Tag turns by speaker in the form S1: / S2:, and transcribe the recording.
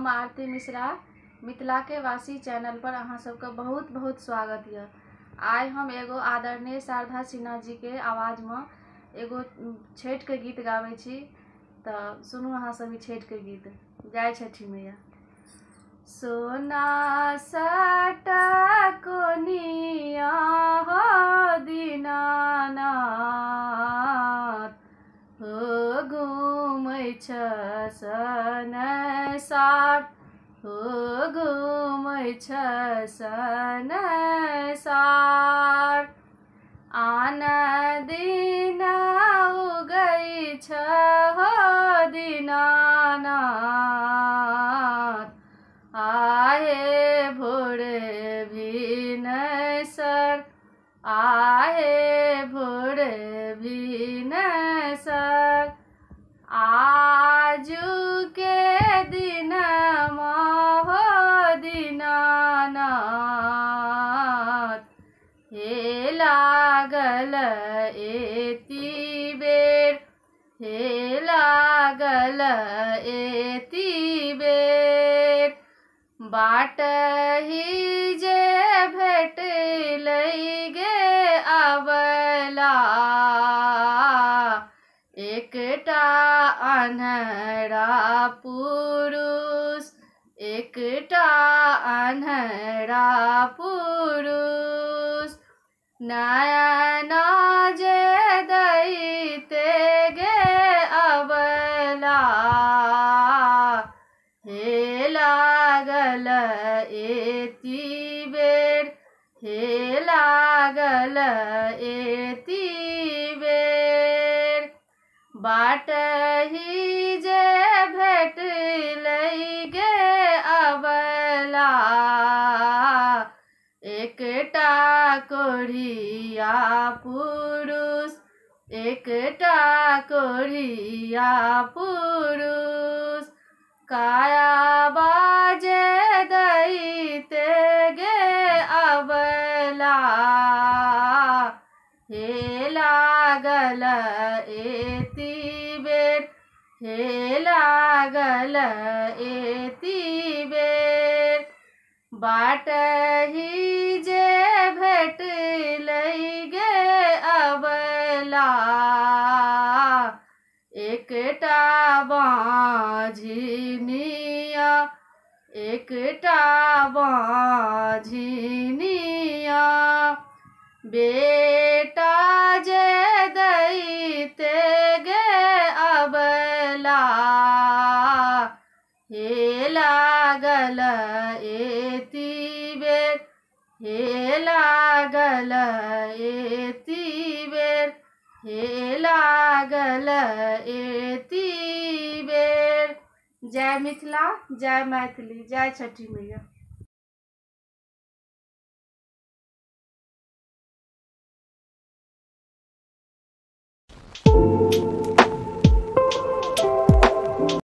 S1: हम आरती मिश्रा मिथिला के वासी चैनल पर अहाँ सबके बहुत बहुत स्वागत है। आइ हम एगो आदरणीय शारदा सिन्हा जी के आवाज में एगो छठ के गीत गावे छी। तो सुनू अहाँ सब छठ के गीत। जय छठी मैया। सोना सटा कोनिया हो दीनानाथ हो घूमै छ संसार हो घूमै छ संसार। आन दिन उगै छ हो दीनानाथ आहे भोर भिनसर आहे भोर भिनसर। आजू के दिन हो दीनानाथ हे लागल एती बेर हे लागल एती बेर। बाट ही जे भेटलै गे अबला एकटा अन्हरा पुरुष एकटा अन्हरा पुरुष। नयन जे दैते गे अबला हे लागल एती बेर हे लागल एती बेर। बाट ही जे भेटलै गे अबला एकटा कोढ़िया पुरुष एकटा कोढ़िया पुरुष। काया बाजे दैते गे अबला हे लागल एती बेर हे लागल एती बेर। बाट ही जे भेटलै गे अबला एकटा बाझिनिया एकटा बाझिनिया। बेटा जे दैते गे अबला हे लागल एती बेर हे लागल एती बेर हे लागल एती बेर। जय मिथिला जय मैथिली जय छठी मैया।